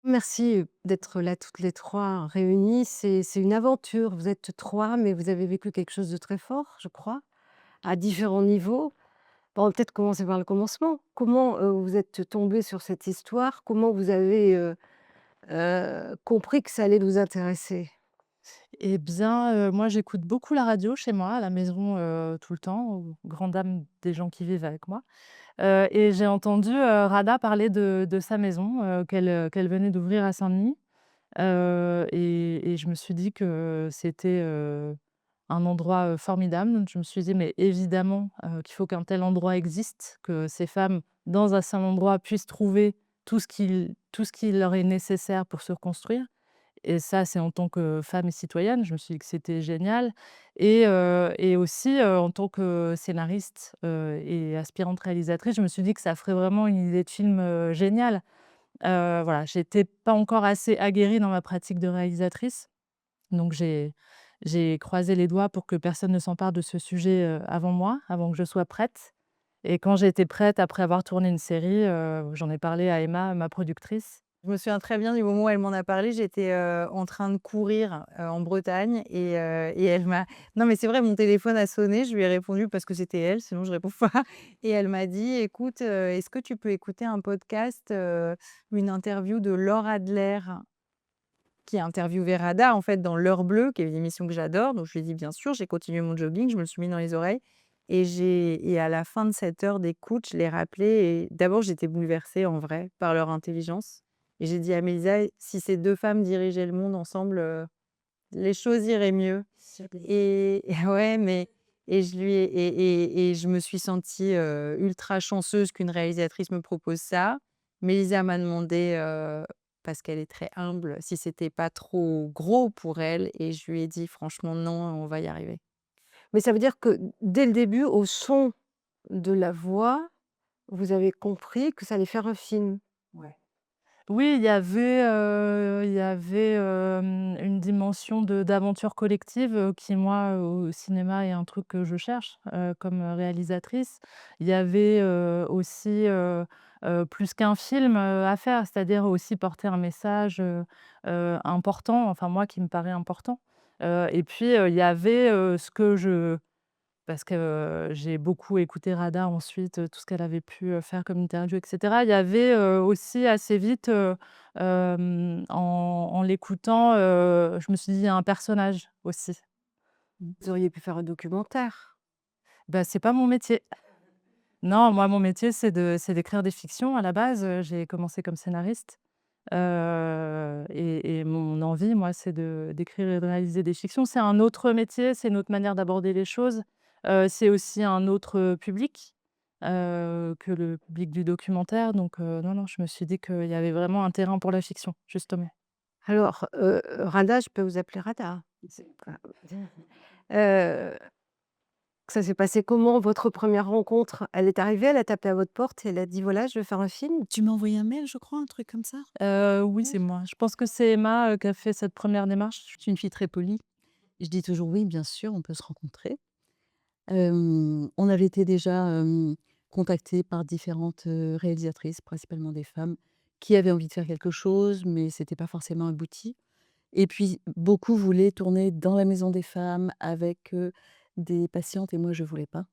Merci, d'être là toutes les 3 réunies. C'est une aventure. Vous êtes 3, mais vous avez vécu quelque chose de très fort, je crois, à différents niveaux. Bon, on va peut-être commencer par le commencement. Comment, vous êtes tombés sur cette histoire? Comment vous avez, compris que ça allait vous intéresser? Eh bien, moi, j'écoute beaucoup la radio chez moi, à la maison, tout le temps, aux grandes dames des gens qui vivent avec moi, et j'ai entendu, Rada parler de sa maison, qu'elle venait d'ouvrir à Saint-Denis, et je me suis dit que c'était, un endroit, formidable. Donc je me suis dit: «Mais évidemment, qu'il faut qu'un tel endroit existe, que ces femmes, dans un seul endroit, puissent trouver tout ce qui leur est nécessaire pour se reconstruire». Et ça, c'est en tant que femme et citoyenne, je me suis dit que c'était génial, et aussi, en tant que scénariste, et aspirante réalisatrice, je me suis dit que ça ferait vraiment une idée de film, géniale. Voilà, j'étais pas encore assez aguerrie dans ma pratique de réalisatrice, donc j'ai croisé les doigts pour que personne ne s'empare de ce sujet, avant moi, avant que je sois prête, et quand j'ai été prête, après avoir tourné une série, j'en ai parlé à Emma, ma productrice. Je me souviens très bien du moment où elle m'en a parlé. J'étais, en train de courir, en Bretagne et elle m'a non, mais c'est vrai, mon téléphone a sonné, je lui ai répondu parce que c'était elle, sinon je réponds pas et elle m'a dit: «Écoute, est-ce que tu peux écouter un podcast, une interview de Laure Adler qui a interviewé Rada, en fait, dans L'Heure bleue», qui est une émission que j'adore. Donc je lui ai dit: «Bien sûr». J'ai continué mon jogging, je me le suis mis dans les oreilles et à la fin de cette heure d'écoute, je l'ai rappelé et d'abord, j'étais bouleversée, en vrai, par leur intelligence et j'ai dit à Mélisa: «Si ces 2 femmes dirigeaient le monde ensemble, les choses iraient mieux» et ouais, mais et je lui ai et je me suis sentie, ultra chanceuse qu'une réalisatrice me propose ça. Mélisa m'a demandé, parce qu'elle est très humble, si c'était pas trop gros pour elle et je lui ai dit: «Franchement non, on va y arriver». Mais ça veut dire que dès le début, au son de la voix, vous avez compris que ça allait faire un film? Ouais. Oui, il y avait, une dimension d'aventure collective, qui moi, au cinéma est un truc que je cherche, comme, réalisatrice. Il y avait, aussi, plus qu'un film, à faire, c'est-à-dire aussi porter un message, important, enfin moi qui me paraît important. Et puis, il y avait, ce que je parce que, j'ai beaucoup écouté Rada ensuite, tout ce qu'elle avait pu, faire comme interview et cetera. Il y avait, aussi assez vite, en l'écoutant, je me suis dit: «Il y a un personnage aussi». Mmh. Vous auriez pu faire un documentaire. Bah, c'est pas mon métier. Non, moi mon métier c'est d'écrire des fictions à la base, j'ai commencé comme scénariste, et mon envie moi c'est d'écrire et de réaliser des fictions. C'est un autre métier, c'est une autre manière d'aborder les choses, c'est aussi un autre, public, que le public du documentaire, donc non, non, je me suis dit qu'il y avait vraiment un terrain pour la fiction, justement. Alors, Rada, je peux vous appeler Rada? C'est pas heu, ça s'est passé comment votre première rencontre? Elle est arrivée, elle a tapé à votre porte et elle a dit: «Voilà, je veux faire un film»? Tu m'as envoyé un mail, je crois, un truc comme ça? Oui, c'est moi. Je pense que c'est Emma, qui a fait cette première démarche. Je suis une fille très polie. Je dis toujours: «Oui, bien sûr, on peut se rencontrer». On avait été déjà, contactés par différentes, réalisatrices, principalement des femmes, qui avaient envie de faire quelque chose, mais c'était pas forcément abouti. Et puis beaucoup voulaient tourner dans la maison des femmes avec, des patientes et moi je voulais pas.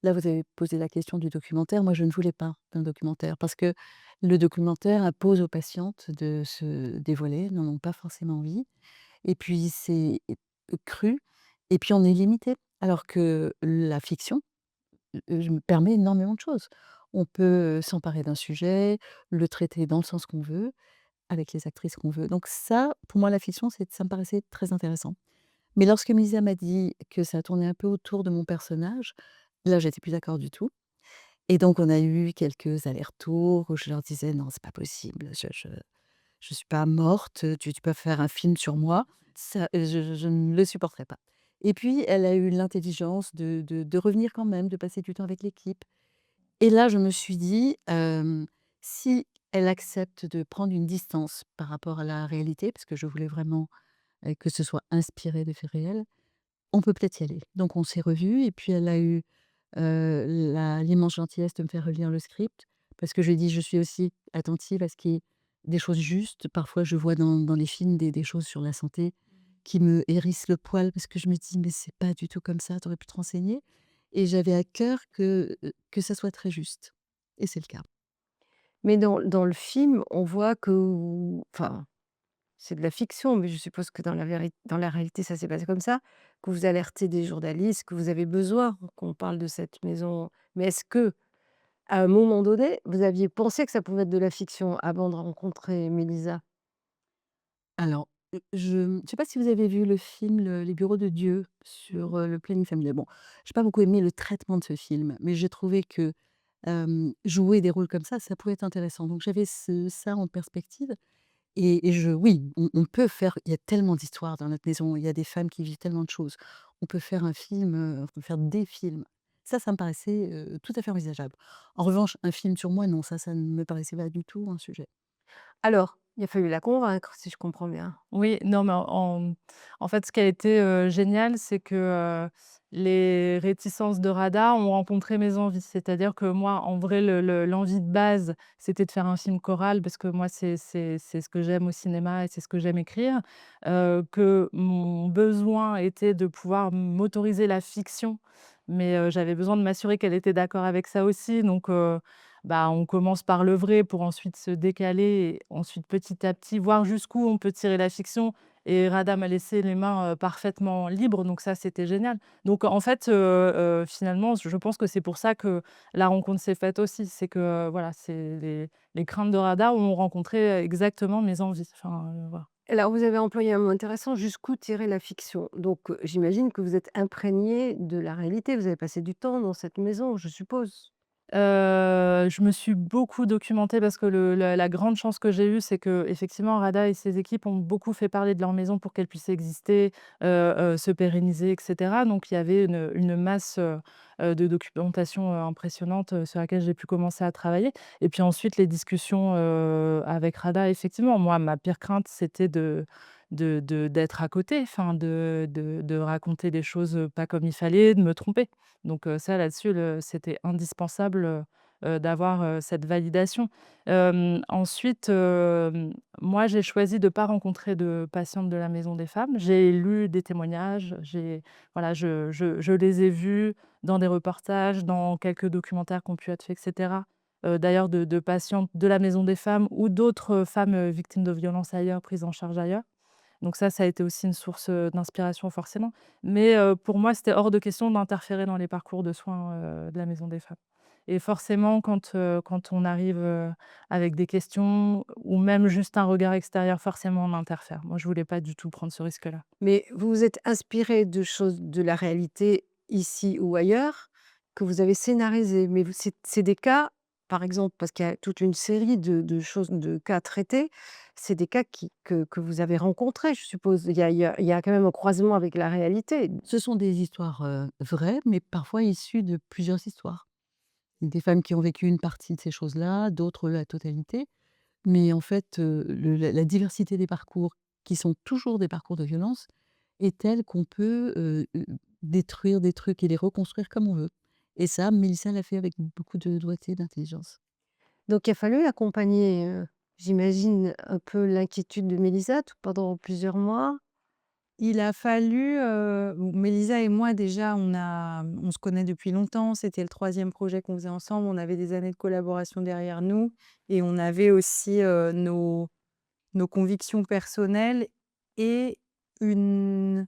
Là, vous avez posé la question du documentaire. Moi, je ne voulais pas d'un documentaire parce que le documentaire impose aux patientes de se dévoiler, elles n'en ont pas forcément envie et puis c'est cru et puis on est limité. Alors que la fiction, je me permet énormément de choses. On peut, s'emparer d'un sujet, le traiter dans le sens qu'on veut, avec les actrices qu'on veut. Donc ça, pour moi, la fiction, ça me paraissait très intéressant. Mais lorsque Misa m'a dit que ça tournait un peu autour de mon personnage, là, j'étais plus d'accord du tout et donc on a eu quelques allers-retours où je leur disais: «Non, c'est pas possible, je suis pas morte, tu peux faire un film sur moi». Ça, je ne le supporterais pas et puis elle a eu l'intelligence de revenir quand même, de passer du temps avec l'équipe et là, je me suis dit, «Si elle accepte de prendre une distance par rapport à la réalité», parce que je voulais vraiment, que ce soit inspiré de faits réels, on peut peut-être y aller. Donc on s'est revus et puis elle a eu, la l'immense gentillesse de me faire relire le script parce que je lui ai dit: «Je suis aussi attentive à ce qui des choses justes. Parfois, je vois dans les films des choses sur la santé qui me hérissent le poil parce que je me dis: «Mais c'est pas du tout comme ça, tu aurais pu te renseigner» et j'avais à cœur que ça soit très juste et c'est le cas. Mais dans le film, on voit que enfin, c'est de la fiction, mais je suppose que dans la réalité, ça s'est passé comme ça, que vous alertez des journalistes, que vous avez besoin qu'on parle de cette maison. Mais est-ce que à un moment donné, vous aviez pensé que ça pouvait être de la fiction avant de rencontrer Mélissa? Alors, je ne sais pas si vous avez vu le film Les Bureaux de Dieu Mmh. sur, le planning familial. Bon, j'ai pas beaucoup aimé le traitement de ce film, mais j'ai trouvé que, jouer des rôles comme ça pouvait être intéressant. Donc j'avais ça en perspective et je oui, on peut faire il y a tellement d'histoires dans notre maison, il y a des femmes qui vivent tellement de choses. On peut faire un film, on peut faire des films. Ça me paraissait, tout à fait envisageable. En revanche, un film sur moi, non, ça ne me paraissait pas du tout un sujet. Alors, il a fallu la convaincre, si je comprends bien? Oui, non, mais en fait, ce qui a été, génial, c'est que, les réticences de Rada ont rencontré mes envies. C'est-à-dire que moi, en vrai, l'envie de base, c'était de faire un film choral parce que moi, c'est ce que j'aime au cinéma et c'est ce que j'aime écrire. Que mon besoin était de pouvoir m'autoriser la fiction, mais j'avais besoin de m'assurer qu'elle était d'accord avec ça aussi. Donc bah, on commence par le vrai pour ensuite se décaler et ensuite petit à petit voir jusqu'où on peut tirer la fiction et Rada m'a laissé les mains, parfaitement libres donc ça c'était génial. Donc en fait, finalement je pense que c'est pour ça que la rencontre s'est faite aussi. C'est que, voilà, c'est les craintes de Rada ont rencontré exactement mes envies. Enfin, voilà. Alors, vous avez employé un mot intéressant, jusqu'où tirer la fiction? Donc, j'imagine que vous êtes imprégné de la réalité. Vous avez passé du temps dans cette maison, je suppose? Je me suis beaucoup documentée parce que la grande chance que j'ai eue, c'est qu'effectivement Rada et ses équipes ont beaucoup fait parler de leur maison pour qu'elle puisse exister, se pérenniser et cetera. Donc il y avait une masse, de documentation, impressionnante, sur laquelle j'ai pu commencer à travailler et puis ensuite les discussions, avec Rada, effectivement, moi, ma pire crainte, c'était d'être à côté, enfin de raconter des choses, pas comme il fallait, de me tromper. Donc ça là-dessus, c'était indispensable, d'avoir, cette validation. Ensuite, moi j'ai choisi de ne pas rencontrer de patientes de la Maison des Femmes. J'ai lu des témoignages, voilà, je les ai vus dans des reportages, dans quelques documentaires qui ont pu être faits et cetera. D'ailleurs de patientes de la Maison des Femmes ou d'autres, femmes, victimes de violences ailleurs, prises en charge ailleurs. Donc ça a été aussi une source, d'inspiration forcément. Mais, pour moi, c'était hors de question d'interférer dans les parcours de soins, de la Maison des Femmes. Et forcément quand on arrive, avec des questions ou même juste un regard extérieur, forcément on interfère. Moi, je voulais pas du tout prendre ce risque-là. Mais vous vous êtes inspiré de choses de la réalité, ici ou ailleurs, que vous avez scénarisées. Mais c'est des cas, par exemple, parce qu'il y a toute une série de choses, de cas traités, c'est des cas que vous avez rencontrés, je suppose? Il y a quand même un croisement avec la réalité. Ce sont des histoires, vraies, mais parfois issues de plusieurs histoires. Des femmes qui ont vécu une partie de ces choses-là, d'autres la totalité. Mais en fait, la diversité des parcours, qui sont toujours des parcours de violence, est telle qu'on peut, détruire des trucs et les reconstruire comme on veut. Et ça, Mélissa l'a fait avec beaucoup de doigté et d'intelligence. Donc il a fallu accompagner, j'imagine, un peu l'inquiétude de Mélissa pendant plusieurs mois? Il a fallu, bon, Mélisa et moi déjà on se connaît depuis longtemps, c'était le troisième projet qu'on faisait ensemble, on avait des années de collaboration derrière nous et on avait aussi, nos convictions personnelles et une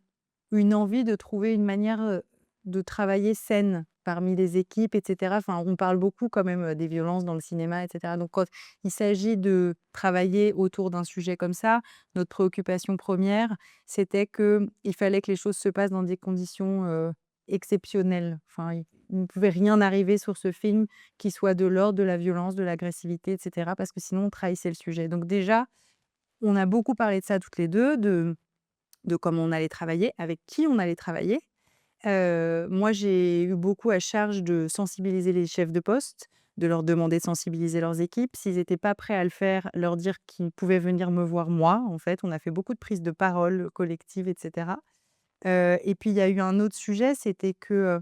une envie de trouver une manière, de travailler saine parmi les équipes et cetera. Enfin, on parle beaucoup quand même, des violences dans le cinéma et cetera. Donc quand il s'agit de travailler autour d'un sujet comme ça, notre préoccupation première, c'était qu'il fallait que les choses se passent dans des conditions, exceptionnelles. Enfin, il ne pouvait rien arriver sur ce film qui soit de l'ordre de la violence, de l'agressivité et cetera, parce que sinon on trahissait le sujet. Donc déjà, on a beaucoup parlé de ça toutes les 2, de comment on allait travailler, avec qui on allait travailler. Moi, j'ai eu beaucoup à charge de sensibiliser les chefs de poste, de leur demander de sensibiliser leurs équipes. S'ils n'étaient pas prêts à le faire, leur dire qu'ils pouvaient venir me voir moi, en fait. On a fait beaucoup de prises de parole collectives et cetera. Et puis il y a eu un autre sujet, c'était que,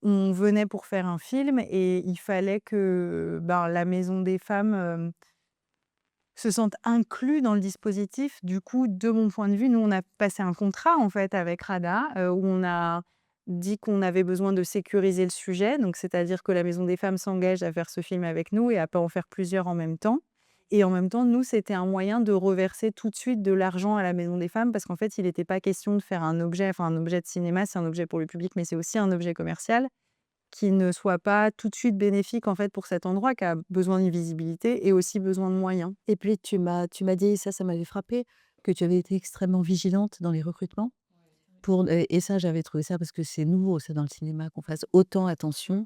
on venait pour faire un film et il fallait que, ben, la Maison des Femmes, se sentent inclus dans le dispositif. Du coup, de mon point de vue, nous, on a passé un contrat, en fait, avec RADA, où on a dit qu'on avait besoin de sécuriser le sujet. Donc, c'est-à-dire que la Maison des femmes s'engage à faire ce film avec nous et à pas en faire plusieurs en même temps. Et en même temps, nous, c'était un moyen de reverser tout de suite de l'argent à la Maison des femmes parce qu'en fait, il n'était pas question de faire un objet, enfin un objet de cinéma, c'est un objet pour le public, mais c'est aussi un objet commercial qui ne soit pas tout de suite bénéfique en fait pour cet endroit qui a besoin de visibilité et aussi besoin de moyens. Et puis tu m'as dit, ça m'avait frappé, que tu avais été extrêmement vigilante dans les recrutements. Et ça, j'avais trouvé ça parce que c'est nouveau, ça, dans le cinéma, qu'on fasse autant attention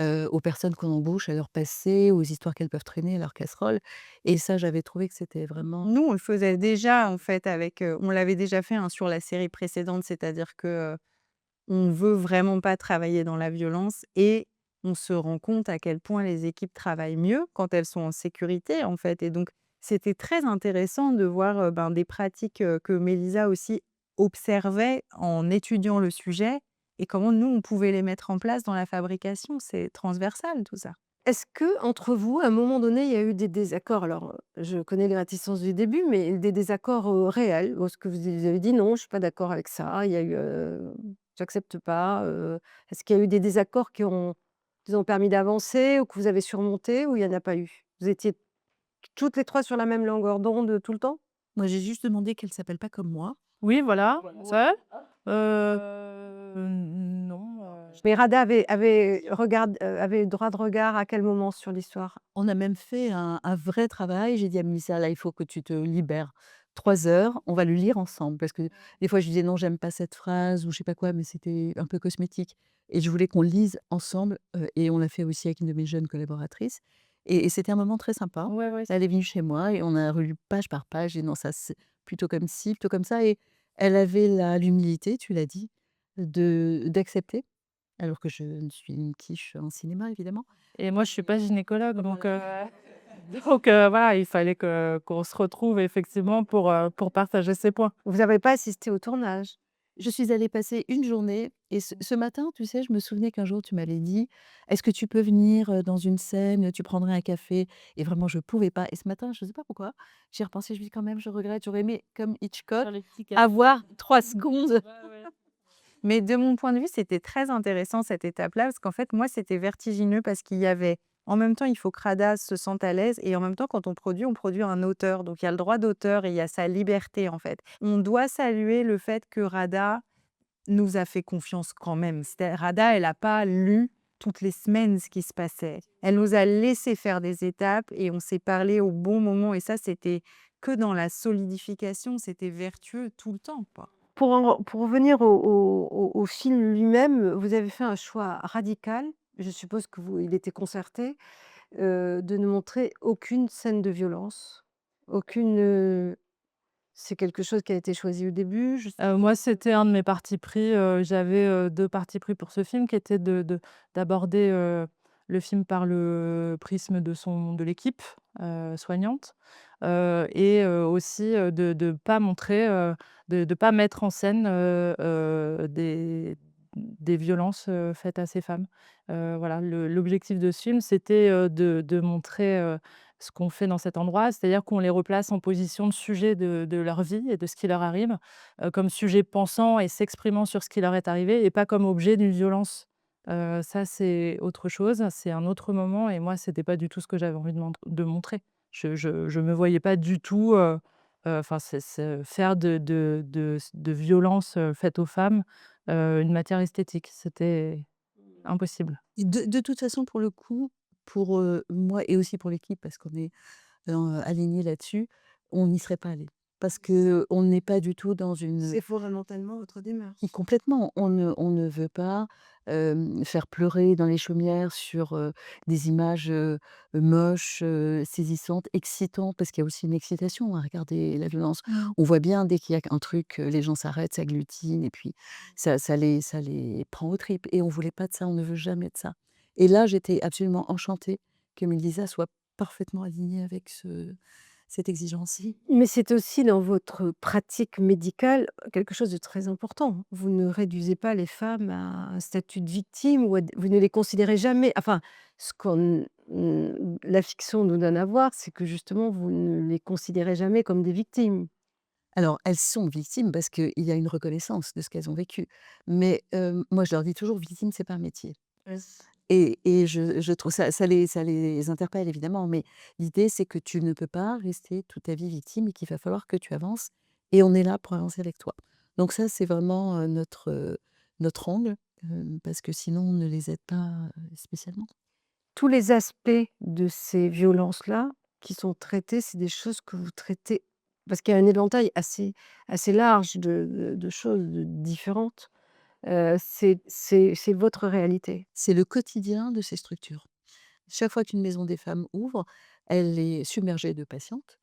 aux personnes qu'on embauche, à leur passé, aux histoires qu'elles peuvent traîner, à leur casserole. Et ça, j'avais trouvé que c'était vraiment. Nous, on le faisait déjà en fait avec, on l'avait déjà fait, hein, sur la série précédente, c'est-à-dire que, on veut vraiment pas travailler dans la violence et on se rend compte à quel point les équipes travaillent mieux quand elles sont en sécurité, en fait et donc c'était très intéressant de voir, ben, des pratiques, que Mélisa aussi observait en étudiant le sujet et comment nous, on pouvait les mettre en place dans la fabrication. C'est transversal tout ça. Est-ce que entre vous, à un moment donné, il y a eu des désaccords? Alors, je connais les réticences du début, mais des désaccords, réels? Ou est-ce que vous avez dit: «Non, je suis pas d'accord avec ça», il y a eu, «J'accepte pas», est-ce qu'il y a eu des désaccords qui ont permis d'avancer ou que vous avez surmontés ou il y en a pas eu? Vous étiez toutes les 3 sur la même longueur d'onde tout le temps? Moi, j'ai juste demandé qu'elle s'appelle pas comme moi. Oui, voilà, ça, non, Mais Rada avait droit de regard à quel moment sur l'histoire? On a même fait un vrai travail. J'ai dit à Mélissa: «Là, il faut que tu te libères 3 heures, on va le lire ensemble». Parce que des fois, je lui disais: «Non, j'aime pas cette phrase» ou je sais pas quoi, mais c'était un peu cosmétique et je voulais qu'on le lise ensemble, et on l'a fait aussi avec une de mes jeunes collaboratrices et c'était un moment très sympa. ouais, ouais. Elle est venue chez moi et on a relu page par page et non, ça c'est plutôt comme ci, plutôt comme ça et elle avait l'humilité, tu l'as dit, d'accepter, alors que je ne suis une quiche en cinéma évidemment. Et moi, je suis pas gynécologue, donc voilà, il fallait qu'on se retrouve effectivement pour partager ces points. Vous n'avez pas assisté au tournage? Je suis allée passer une journée et ce matin, tu sais, je me souvenais qu'un jour tu m'avais dit: «Est-ce que tu peux venir, dans une scène, tu prendrais un café?» Et vraiment je pouvais pas et ce matin, je sais pas pourquoi, j'y ai repensé, je me dis: «Quand même, je regrette, j'aurais aimé comme Hitchcock Sur les petits cafés. avoir 3 secondes». Ouais, ouais. Mais de mon point de vue, c'était très intéressant cette étape-là, parce qu'en fait, moi, c'était vertigineux parce qu'il y avait en même temps, il faut que Rada se sente à l'aise et en même temps, quand on produit un auteur. Donc, il y a le droit d'auteur et il y a sa liberté, en fait. On doit saluer le fait que Rada nous a fait confiance quand même. Rada, elle n'a pas lu toutes les semaines ce qui se passait. Elle nous a laissé faire des étapes et on s'est parlé au bon moment. Et ça, c'était que dans la solidification, c'était vertueux tout le temps, quoi. Pour revenir au film lui-même, vous avez fait un choix radical, je suppose que vous il était concerté, de ne montrer aucune scène de violence. Aucune, c'est quelque chose qui a été choisi au début? Je Moi, c'était un de mes partis pris, j'avais, 2 partis pris pour ce film qui était d'aborder, le film par le prisme de l'équipe, soignante, et aussi, de pas montrer, de pas mettre en scène, des violences, faites à ces femmes. Voilà, l'objectif de ce film, c'était, de montrer, ce qu'on fait dans cet endroit, c'est-à-dire qu'on les replace en position de sujet de leur vie et de ce qui leur arrive, comme sujet pensant et s'exprimant sur ce qui leur est arrivé et pas comme objet d'une violence. Ça, c'est autre chose, c'est un autre moment et moi, c'était pas du tout ce que j'avais envie de montrer. Je me voyais pas du tout, enfin, faire de violence, faite aux femmes, une matière esthétique. C'était impossible. Et de toute façon, pour le coup, pour, moi et aussi pour l'équipe parce qu'on est, alignés là-dessus, on n'y serait pas allé. Parce qu'on n'est pas du tout dans une. c'est fondamentalement votre démarche. Complètement, on ne veut pas, faire pleurer dans les chaumières sur, des images, moches, saisissantes, excitantes, parce qu'il y a aussi une excitation à regarder la violence. On voit bien dès qu'il y a un truc, les gens s'arrêtent, s'agglutinent et puis ça les prend aux tripes et on voulait pas de ça, on ne veut jamais de ça. Et là, j'étais absolument enchantée que Mélisa soit parfaitement alignée avec cette exigence-ci. Mais c'est aussi dans votre pratique médicale, quelque chose de très important. Vous ne réduisez pas les femmes à un statut de victime ou vous ne les considérez jamais enfin, ce qu'on la fiction nous donne à voir, c'est que justement vous ne les considérez jamais comme des victimes. Alors, elles sont victimes parce qu'il y a une reconnaissance de ce qu'elles ont vécu. Mais, moi, je leur dis toujours: «Victime, c'est pas un métier». Et je trouve ça les interpelle évidemment, mais l'idée, c'est que tu ne peux pas rester toute ta vie victime et qu'il va falloir que tu avances et on est là pour avancer avec toi. Donc ça, c'est vraiment, notre angle, parce que sinon on ne les aide pas, spécialement. Tous les aspects de ces violences-là qui sont traités, c'est des choses que vous traitez parce qu'il y a un éventail assez large de choses, différentes. C'est votre réalité. C'est le quotidien de ces structures. Chaque fois qu'une maison des femmes ouvre, elle est submergée de patientes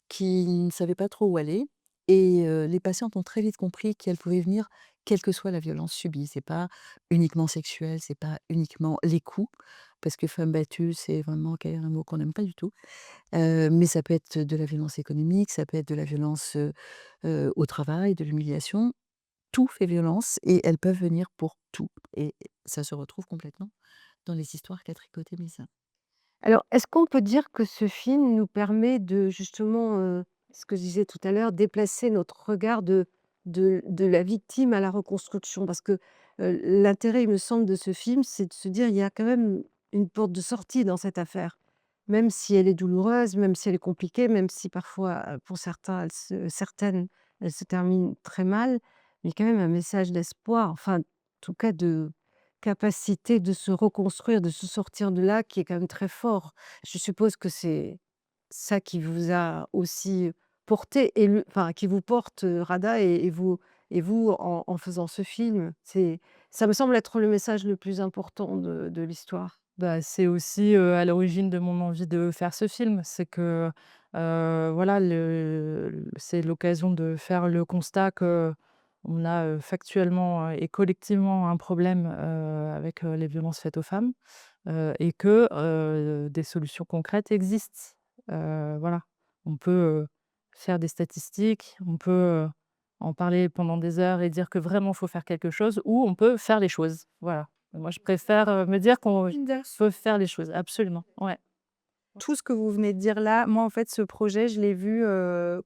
qui ne savaient pas trop où aller et les patientes ont très vite compris qu'elles pouvaient venir quelle que soit la violence subie. C'est pas uniquement sexuel, c'est pas uniquement les coups, parce que femme battue, c'est vraiment un mot qu'on n'aime pas du tout. Mais ça peut être de la violence économique, ça peut être de la violence, au travail, de l'humiliation. Tout fait violence et elles peuvent venir pour tout et ça se retrouve complètement dans les histoires qu'a tricotées Mélissa. Alors, est-ce qu'on peut dire que ce film nous permet de justement, ce que je disais tout à l'heure, déplacer notre regard de la victime à la reconstruction? Parce que, l'intérêt, il me semble, de ce film, c'est de se dire: «Il y a quand même une porte de sortie dans cette affaire». Même si elle est douloureuse, même si elle est compliquée, même si parfois, pour certaines, elle se termine très mal, mais quand même un message d'espoir, enfin, en tout cas de capacité de se reconstruire, de se sortir de là, qui est quand même très fort. Je suppose que c'est ça qui vous a aussi porté et enfin, qui vous porte, Rada et vous en faisant ce film. Ça me semble être le message le plus important de l'histoire. Bah, c'est aussi, à l'origine de mon envie de faire ce film. C'est que, voilà, c'est l'occasion de faire le constat qu'on a, factuellement, et collectivement un problème, avec, les violences faites aux femmes, et que, des solutions concrètes existent. Voilà. On peut, faire des statistiques, on peut, en parler pendant des heures et dire que vraiment faut faire quelque chose ou on peut faire les choses. Voilà. Moi, je préfère, me dire qu'on peut faire les choses, absolument, ouais. Tout ce que vous venez de dire là, moi, en fait, ce projet, je l'ai vu,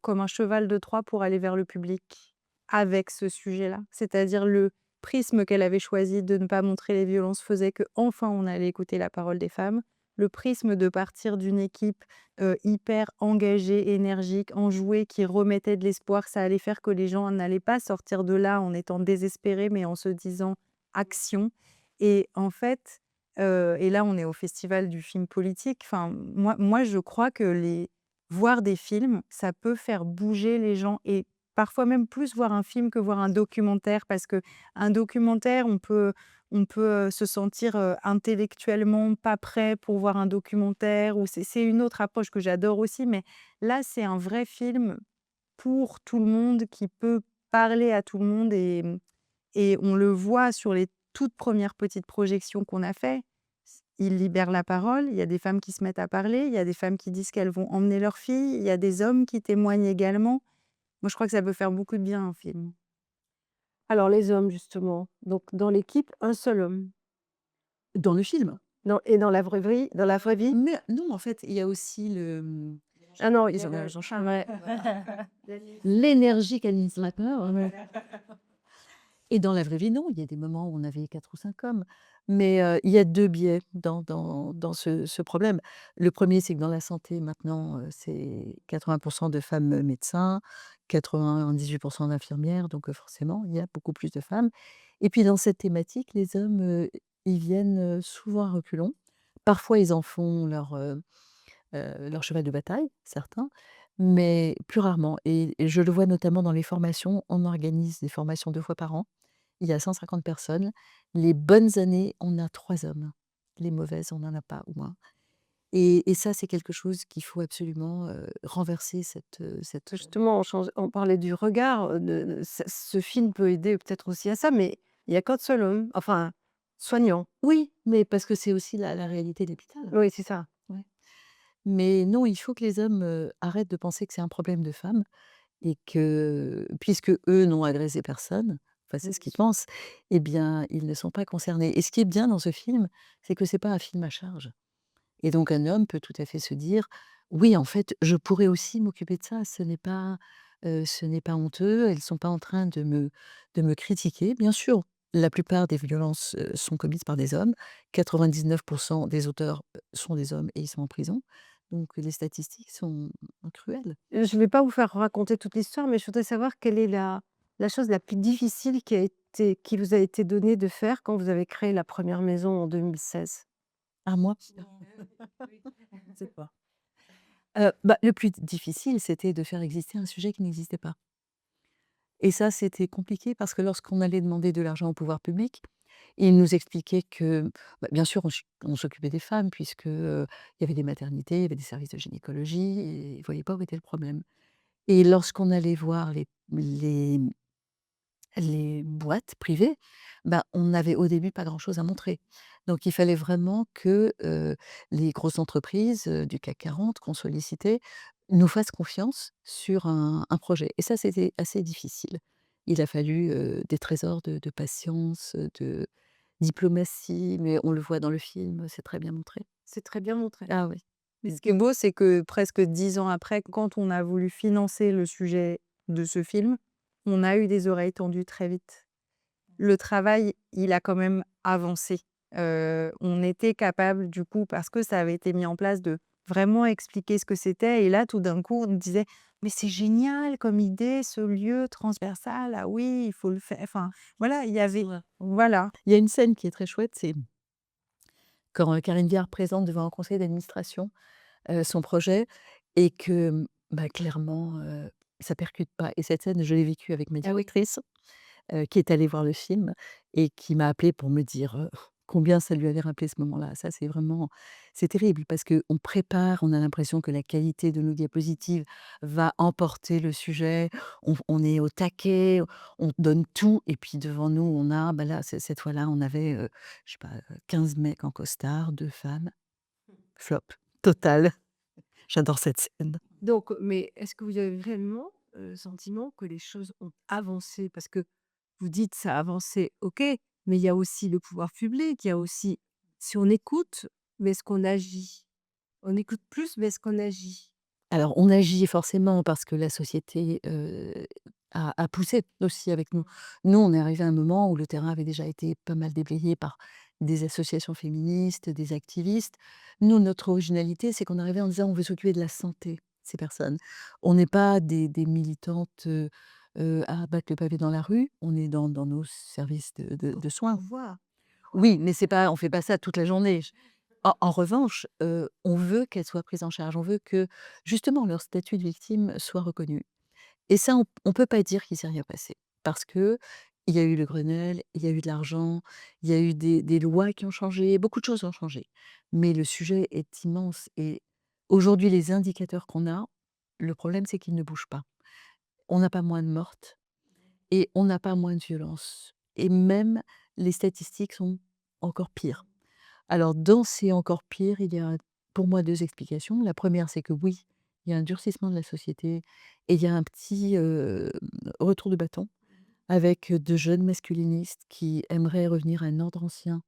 comme un cheval de Troie pour aller vers le public avec ce sujet-là. C'est-à-dire le prisme qu'elle avait choisi de ne pas montrer les violences faisait qu'enfin on allait écouter la parole des femmes. Le prisme de partir d'une équipe, hyper engagée, énergique, enjouée, qui remettait de l'espoir, ça allait faire que les gens n'allaient pas sortir de là en étant désespérés, mais en se disant: «Action» et en fait, et là, on est au festival du film politique. Enfin, moi, je crois que voir des films, ça peut faire bouger les gens et parfois même plus voir un film que voir un documentaire. Parce que un documentaire, on peut se sentir, intellectuellement pas prêt pour voir un documentaire ou c'est une autre approche que j'adore aussi. Mais là, c'est un vrai film pour tout le monde qui peut parler à tout le monde et on le voit sur les toutes premières petites projections qu'on a fait. Il libère la parole, il y a des femmes qui se mettent à parler, il y a des femmes qui disent qu'elles vont emmener leurs filles, il y a des hommes qui témoignent également. Moi, je crois que ça peut faire beaucoup de bien un film. Alors les hommes justement, donc dans l'équipe, un seul homme. Dans le film. Dans la vraie vie? Mais non, en fait, il y a aussi Ah non, ils ont Jean-Charles. Ouais. l'énergie qu'administrateur. Et dans la vraie vie, non, il y a des moments où on avait 4 ou 5 hommes. Mais, il y a 2 biais dans ce problème. Le premier, c'est que dans la santé maintenant, c'est 80 de femmes, médecins, 98 d'infirmières, donc, forcément, il y a beaucoup plus de femmes. Et puis dans cette thématique, les hommes, ils viennent, souvent à reculons. Parfois, ils en font leur cheval de bataille, certains, mais plus rarement. Et je le vois notamment dans les formations. On organise des formations 2 fois par an. Il y a 150 personnes. Les bonnes années, on a 3 hommes. Les mauvaises, on n'en a pas ou moins. Et ça, c'est quelque chose qu'il faut absolument, renverser cette, Justement, on parlait du regard, ce film peut aider peut-être aussi à ça, mais il y a qu'un seul homme, enfin, soignant. oui, mais parce que c'est aussi la réalité de l'hôpital. Oui, c'est ça. Ouais. Mais non, il faut que les hommes, arrêtent de penser que c'est un problème de femmes et que puisque eux n'ont agressé personne, enfin c'est ce qu'ils pensent, eh bien, ils ne sont pas concernés. Et ce qui est bien dans ce film, c'est que c'est pas un film à charge. Et donc un homme peut tout à fait se dire: «Oui, en fait, je pourrais aussi m'occuper de ça, ce n'est pas honteux, elles sont pas en train de me critiquer». Bien sûr, la plupart des violences, sont commises par des hommes. 99 des auteurs, sont des hommes et ils sont en prison. Donc les statistiques sont cruelles. Je ne vais pas vous faire raconter toute l'histoire, mais je voudrais savoir quelle est la chose la plus difficile qui vous a été donnée de faire quand vous avez créé la première maison en 2016? À moi? Je sais pas. Bah, le plus difficile, c'était de faire exister un sujet qui n'existait pas. Et ça, c'était compliqué parce que lorsqu'on allait demander de l'argent au pouvoir public, ils nous expliquaient que, bah, bien sûr, on s'occupait des femmes puisque, il y avait des maternités, il y avait des services de gynécologie et ils ne voyaient pas où était le problème. Et lorsqu'on allait voir les boîtes privées, bah, on n'avait au début pas grand-chose à montrer. Donc il fallait vraiment que, les grosses entreprises, du CAC 40 qu'on sollicitait, nous fassent confiance sur un projet et ça, c'était assez difficile. Il a fallu, des trésors de patience, de diplomatie, mais on le voit dans le film, c'est très bien montré. C'est très bien montré. Ah oui. Mais ce qui est beau, c'est que presque 10 ans après, quand on a voulu financer le sujet de ce film, on a eu des oreilles tendues très vite. Le travail, il a quand même avancé. On était capable du coup, parce que ça avait été mis en place, de vraiment expliquer ce que c'était et là, tout d'un coup, on nous disait: «Mais c'est génial comme idée, ce lieu transversal, ah oui, il faut le faire». Enfin, voilà, il y C'est avait vrai. voilà. Il y a une scène qui est très chouette, c'est quand, Karine Viard présente devant un conseil d'administration, son projet et que, bah, clairement, ça percute pas et cette scène, je l'ai vécue avec ma Ah oui. directrice, qui est allée voir le film et qui m'a appelée pour me dire, combien ça lui avait rappelé ce moment-là. Ça, c'est terrible parce qu'on prépare, on a l'impression que la qualité de nos diapositives va emporter le sujet, on est au taquet, on donne tout et puis devant nous, on a, bah, là, cette fois-là, on avait, je sais pas, 15 mecs en costard, 2 femmes, flop total. J'adore cette scène. Donc, mais est-ce que vous avez vraiment le sentiment que les choses ont avancé? Parce que vous dites ça a avancé, OK, mais il y a aussi le pouvoir public, il y a aussi, si on écoute, mais est-ce qu'on agit? On écoute plus, mais est-ce qu'on agit? Alors, on agit forcément parce que la société, a poussé aussi avec nous. Nous, on est arrivé à un moment où le terrain avait déjà été pas mal déblayé par des associations féministes, des activistes. Nous, notre originalité, c'est qu'on arrivait en disant: «On veut s'occuper de la santé, de ces personnes». On n'est pas des militantes, à battre le pavé dans la rue, on est dans nos services de On soins. voit. Oui, mais c'est pas on fait pas ça toute la journée. En revanche, on veut qu'elles soient prises en charge. On veut que, justement, leur statut de victime soit reconnu et ça, on peut pas dire qu'il s'est rien passé parce qu'il y a eu le Grenelle, il y a eu de l'argent, il y a eu des lois qui ont changé, beaucoup de choses ont changé. Mais le sujet est immense et aujourd'hui, les indicateurs qu'on a, le problème, c'est qu'ils ne bougent pas. On n'a pas moins de mortes et on n'a pas moins de violences et même les statistiques sont encore pires. Alors dans ces encore pire, il y a pour moi 2 explications. La première, c'est que oui, il y a un durcissement de la société et il y a un petit, retour de bâton avec, de jeunes masculinistes qui aimeraient revenir à un ordre ancien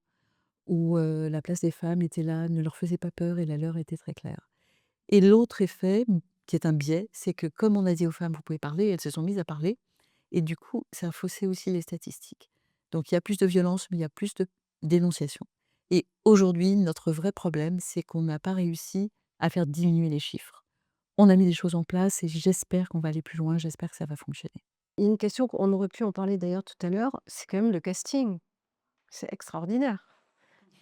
où, la place des femmes était là, ne leur faisait pas peur et la leur était très claire. Et l'autre effet, qui est un biais, c'est que comme on a dit aux femmes: «Vous pouvez parler», elles se sont mises à parler et du coup, ça a faussé aussi les statistiques. Donc il y a plus de violence, mais il y a plus de dénonciation. Et aujourd'hui, notre vrai problème, c'est qu'on n'a pas réussi à faire diminuer les chiffres. On a mis des choses en place et j'espère qu'on va aller plus loin, j'espère que ça va fonctionner. Il y a une question qu'on aurait pu en parler d'ailleurs tout à l'heure, c'est quand même le casting. C'est extraordinaire.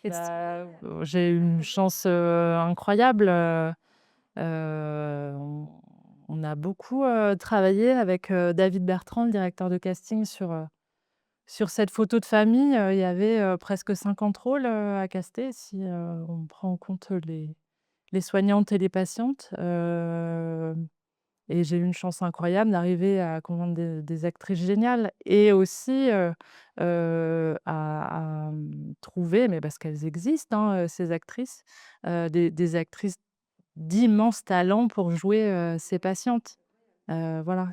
Bah, j'ai eu une chance, incroyable, on a beaucoup, travaillé avec, David Bertrand, le directeur de casting sur cette photo de famille. Il y avait, presque 50 rôles, à caster si, on prend en compte les soignantes et les patientes, et j'ai eu une chance incroyable d'arriver à convaincre des actrices géniales et aussi, trouver, mais parce qu'elles existent, hein, ces actrices, des actrices d'immenses talents pour jouer, ces patientes. Voilà,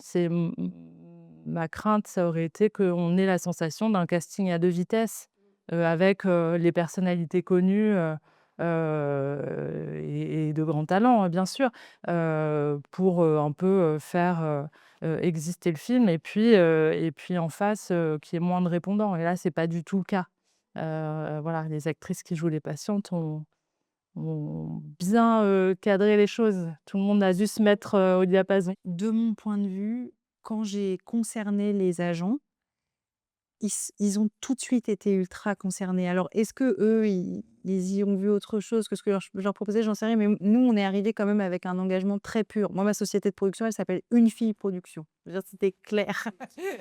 ma crainte, ça aurait été qu'on ait la sensation d'un casting à 2 vitesses, avec, les personnalités connues, et de grands talents, bien sûr, pour, un peu, faire, exister le film et puis en face, qu'il y ait moins de répondants et là, c'est pas du tout le cas. Voilà, les actrices qui jouent les patientes ont bien, cadré les choses. Tout le monde a dû se mettre, au diapason. De mon point de vue, quand j'ai concerné les agents, ils ont tout de suite été ultra concernés. Alors, est-ce qu'eux, ils y ont vu autre chose que ce que je leur proposais? J'en sais rien, mais nous, on est arrivés quand même avec un engagement très pur. Moi, ma société de production, elle s'appelle Une Fille Production. Je veux dire, c'était clair.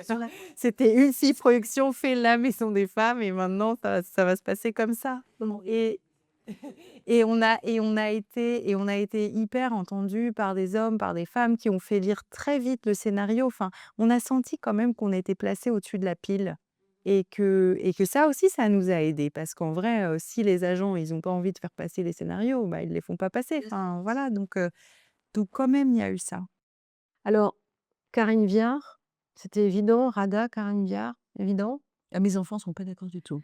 Genre, c'était Une Fille Production fait la maison des femmes et maintenant, ça va se passer comme ça. On a été hyper entendus par des hommes, par des femmes qui ont fait lire très vite le scénario. Enfin, on a senti quand même qu'on était placés au-dessus de la pile et que ça aussi, ça nous a aidés parce qu'en vrai, si les agents, ils ont pas envie de faire passer les scénarios, bah, ils les font pas passer. Enfin, voilà, donc quand même, il y a eu ça. Alors, Karine Viard, c'était évident, Rada, Karine Viard, évident? Ah, mes enfants sont pas d'accord du tout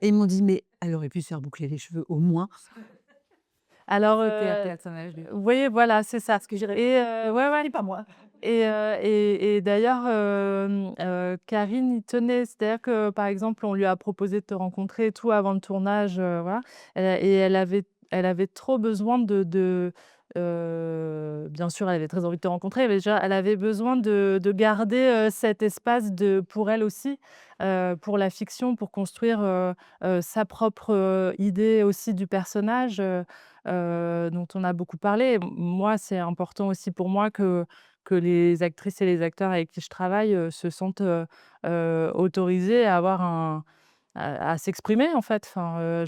et ils m'ont dit: «Mais elle aurait pu se faire boucler les cheveux au moins». Alors, Côté un personnage de oui, voilà, c'est ça. parce que j'irais Et ouais, ouais. c'est pas moi. Et d'ailleurs, Karine y tenait. C'est-à-dire que, par exemple, on lui a proposé de te rencontrer et tout avant le tournage, voilà. Elle avait trop besoin bien sûr, elle avait très envie de te rencontrer, mais déjà, elle avait besoin de garder, cet espace pour elle aussi, pour la fiction, pour construire, sa propre, idée aussi du personnage, dont on a beaucoup parlé. Moi, c'est important aussi pour moi que les actrices et les acteurs avec qui je travaille, se sentent, autorisés à avoir à s'exprimer en fait. Enfin,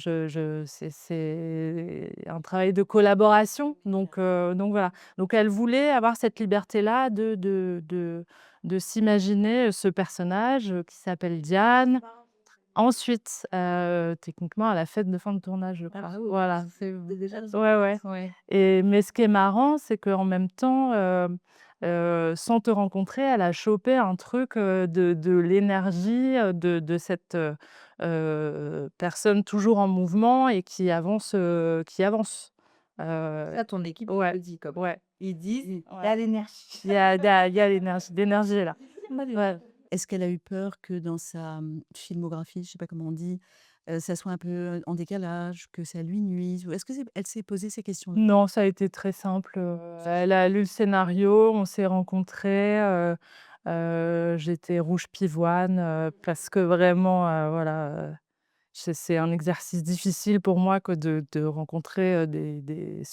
c'est un travail de collaboration donc voilà. Donc elle voulait avoir cette liberté-là de s'imaginer, ce personnage, qui s'appelle Diane. Ensuite, techniquement à la fête de fin de tournage, je crois. Voilà, c'est Déjà ouais, ouais. ouais. Mais ce qui est marrant, c'est qu'en même temps, sans te rencontrer, elle a chopé un truc, de l'énergie, de cette, personne toujours en mouvement et qui avance, qui avance. Ça, ton équipe te Ouais, le dit comme ouais, ils disent: «Il y ouais. a l'énergie». Il y a l'énergie est là. Ouais. Est-ce qu'elle a eu peur que dans sa, filmographie, je sais pas comment on dit, ça soit un peu en décalage, que ça lui nuise? Ou est-ce que elle s'est posé ces questions-là? Non, ça a été très simple, elle a lu le scénario, on s'est rencontrés, j'étais rouge pivoine, parce que vraiment, voilà, c'est un exercice difficile pour moi que de rencontrer, des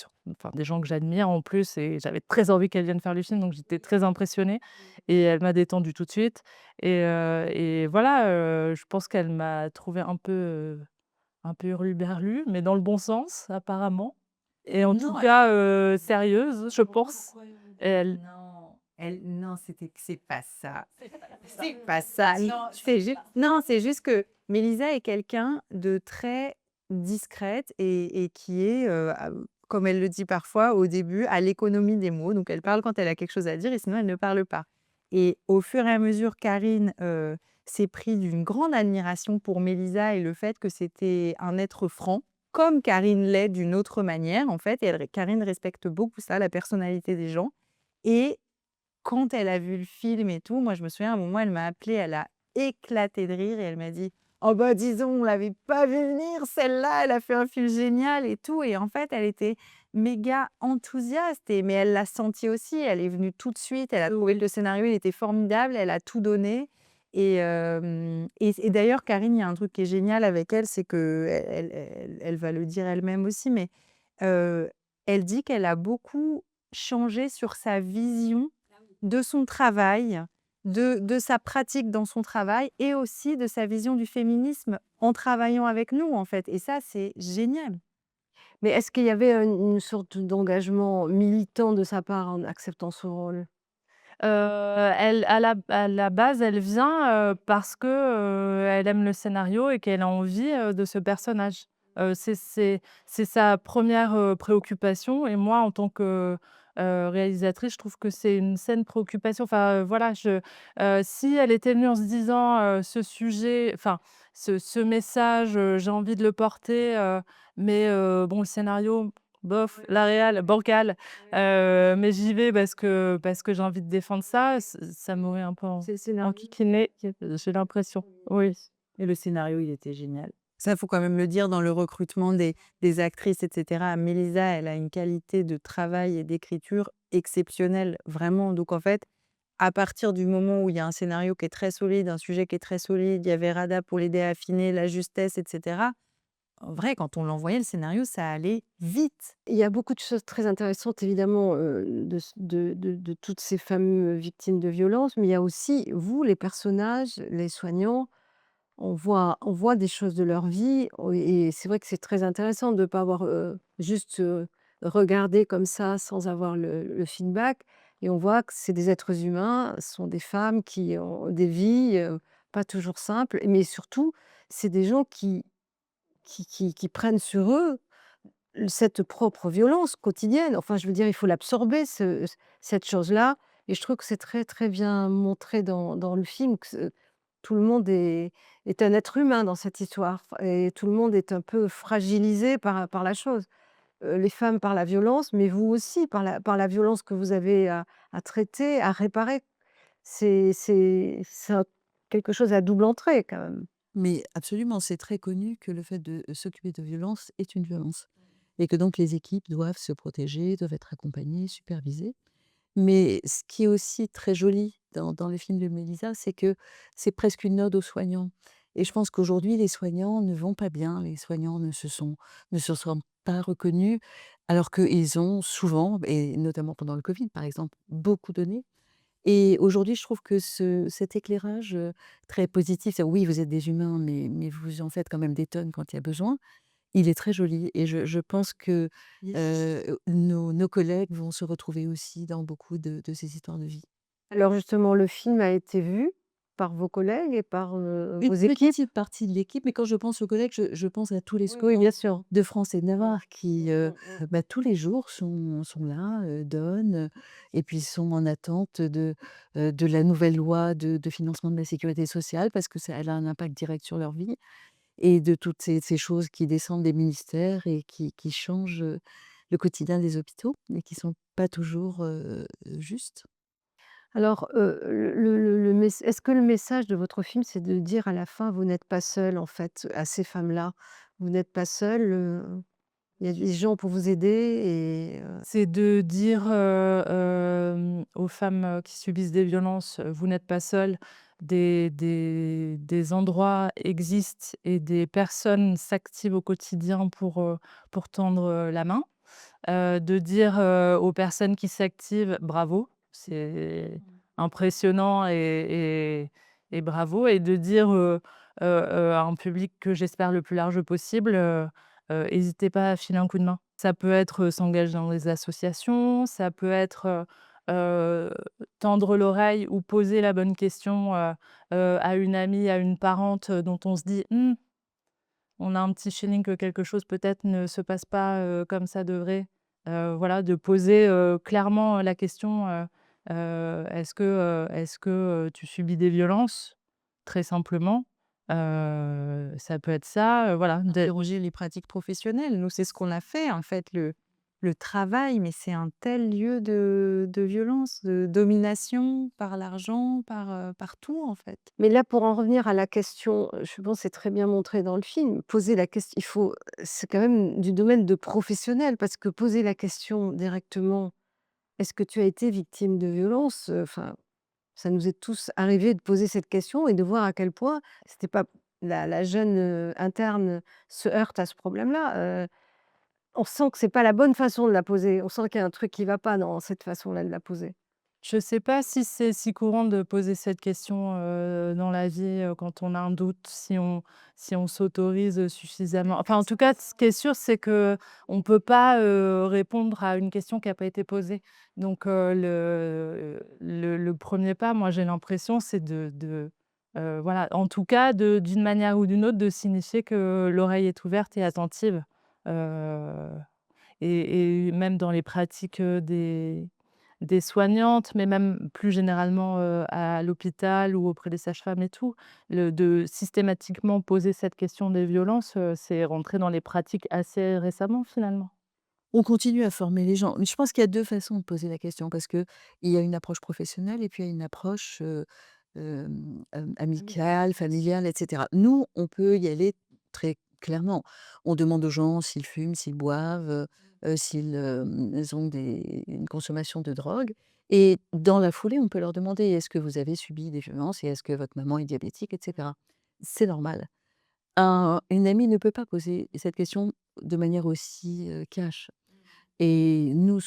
gens que j'admire en plus et j'avais très envie qu'elle vienne faire le film, donc j'étais très impressionnée et elle m'a détendue tout de suite et voilà, je pense qu'elle m'a trouvée un peu hurluberlue, mais dans le bon sens apparemment et en tout Non, cas, sérieuse, je pense. Elle non, c'est pas ça. C'est pas ça. Non, c'est juste que Mélisa est quelqu'un de très discrète et qui est, comme elle le dit parfois au début, à l'économie des mots. Donc elle parle quand elle a quelque chose à dire et sinon elle ne parle pas. Et au fur et à mesure, Karine, s'est pris d'une grande admiration pour Mélisa et le fait que c'était un être franc, comme Karine l'est d'une autre manière en fait et Karine respecte beaucoup ça, la personnalité des gens et quand elle a vu le film et tout, moi, je me souviens, à un moment, elle m'a appelée, elle a éclaté de rire et elle m'a dit: «Oh bah, disons, on l'avait pas vu venir celle-là, elle a fait un film génial et tout» et en fait, elle était méga enthousiaste mais elle l'a senti aussi. Elle est venue tout de suite, elle a trouvé que le scénario, il était formidable, elle a tout donné et d'ailleurs, Karine, il y a un truc qui est génial avec elle, c'est qu'elle va le dire elle-même aussi, mais heu, elle dit qu'elle a beaucoup changé sur sa vision de son travail, de sa pratique dans son travail et aussi de sa vision du féminisme en travaillant avec nous, en fait et ça, c'est génial. Mais est-ce qu'il y avait, une sorte d'engagement militant de sa part en acceptant ce rôle? Elle à la base, elle vient, parce que, elle aime le scénario et qu'elle a envie, de ce personnage. C'est sa première préoccupation et moi en tant que, réalisatrice, je trouve que c'est une saine préoccupation. Enfin, voilà, si elle était venue en se disant, ce sujet enfin, ce message, j'ai envie de le porter, mais bon, le scénario, bof, la réal, bancal, mais j'y vais parce que j'ai envie de défendre ça, ça m'aurait un peu C'est le scénario. enquiquiné, j'ai l'impression. Oui. Et le scénario, il était génial. Ça, faut quand même le dire, dans le recrutement des actrices, et cetera. Mélisa, elle a une qualité de travail et d'écriture exceptionnelle, vraiment. Donc en fait, à partir du moment où il y a un scénario qui est très solide, un sujet qui est très solide, il y avait Rada pour l'aider à affiner la justesse, et cetera. En vrai, quand on l'envoyait le scénario, ça allait vite. Il y a beaucoup de choses très intéressantes évidemment, de toutes ces femmes, victimes de violences, mais il y a aussi vous, les personnages, les soignants. On voit des choses de leur vie et c'est vrai que c'est très intéressant de ne pas avoir, juste, regardé comme ça sans avoir le feedback et on voit que c'est des êtres humains, ce sont des femmes qui ont des vies, pas toujours simples, mais surtout, c'est des gens qui prennent sur eux cette propre violence quotidienne. Enfin, je veux dire, il faut l'absorber cette chose-là et je trouve que c'est très, très bien montré dans le film que tout le monde est un être humain dans cette histoire et tout le monde est un peu fragilisé par la chose. Les femmes par la violence, mais vous aussi par la violence que vous avez à traiter, à réparer. C'est quelque chose à double entrée quand même. Mais absolument, c'est très connu que le fait de s'occuper de violence est une violence et que donc les équipes doivent se protéger, doivent être accompagnées, supervisées. Mais ce qui est aussi très joli dans le film de Mélisa, c'est que c'est presque une ode aux soignants et je pense qu'aujourd'hui, les soignants ne vont pas bien. Les soignants ne se sont pas reconnus alors qu'ils ont souvent et notamment pendant le covid, par exemple, beaucoup donné et aujourd'hui, je trouve que cet éclairage, très positif, c'est oui, vous êtes des humains, mais vous en faites quand même des tonnes quand il y a besoin. Il est très joli et je pense que, nos collègues vont se retrouver aussi dans beaucoup de ces histoires de vie. Alors justement, le film a été vu par vos collègues et par, Une vos équipes? petite partie de l'équipe, mais quand je pense aux collègues, je pense à tous les Oui, oui, soignants bien sûr. de France et de Navarre qui, Mmh. bah, tous les jours sont là, donnent, et puis sont en attente de la nouvelle loi de financement de la sécurité sociale parce que ça elle a un impact direct sur leur vie et de toutes ces choses qui descendent des ministères et qui changent, le quotidien des hôpitaux et qui sont pas toujours, justes. Alors, le mess est-ce que le message de votre film, c'est de dire à la fin: «Vous n'êtes pas seul en fait, à ces femmes-là. Vous n'êtes pas seul. Il y a des gens pour vous aider» et C'est de dire, aux femmes, qui subissent des violences: «Vous n'êtes pas seules». Des endroits existent et des personnes s'activent au quotidien pour tendre, la main. De dire, aux personnes qui s'activent: «Bravo, c'est impressionnant et bravo» et de dire, à un public que j'espère le plus large possible, «Hésitez pas à filer un coup de main». Ça peut être, s'engager dans des associations, ça peut être, tendre l'oreille ou poser la bonne question, à une amie, à une parente, dont on se dit: «Mmh, on a un petit feeling que quelque chose peut-être ne se passe pas, comme ça devrait». Voilà, de poser, clairement, la question, «Est-ce que, tu subis des violences?» Très simplement. Ça peut être ça, voilà, Interroger les pratiques professionnelles. Nous, c'est ce qu'on a fait, en fait, le travail, mais c'est un tel lieu de violence, de domination par l'argent, par tout, en fait. mais là, pour en revenir à la question, je pense que c'est très bien montré dans le film. Poser la question, il faut c'est quand même du domaine de professionnel parce que poser la question directement: «Est-ce que tu as été victime de violences?» Enfin, ça nous est tous arrivé de poser cette question et de voir à quel point c'était pas la jeune, interne se heurte à ce problème-là. On sent que c'est pas la bonne façon de la poser. On sent qu'il y a un truc qui va pas dans cette façon-là de la poser. je sais pas si c'est si courant de poser cette question, dans la vie, quand on a un doute, si on s'autorise, suffisamment enfin, en tout cas, ce qui est sûr, c'est que on peut pas, répondre à une question qui a pas été posée. Donc, le 1er pas, moi, j'ai l'impression, c'est voilà, en tout cas, d'une manière ou d'une autre, de signifier que l'oreille est ouverte et attentive, heu et même dans les pratiques, des soignantes, mais même plus généralement, à l'hôpital ou auprès des sages-femmes et tout. De systématiquement poser cette question des violences, c'est rentré dans les pratiques assez récemment, finalement. On continue à former les gens. Mais je pense qu'il y a 2 façons de poser la question parce qu'il y a une approche professionnelle et puis il y a une approche, amicale, familiale et cetera. Nous, on peut y aller très clairement. On demande aux gens s'ils fument, s'ils boivent, s'ils, ils ont une consommation de drogue et dans la foulée, on peut leur demander: «Est-ce que vous avez subi des violences et est-ce que votre maman est diabétique?» et cetera. C'est normal. Une amie ne peut pas poser cette question de manière aussi, cash. Et nous,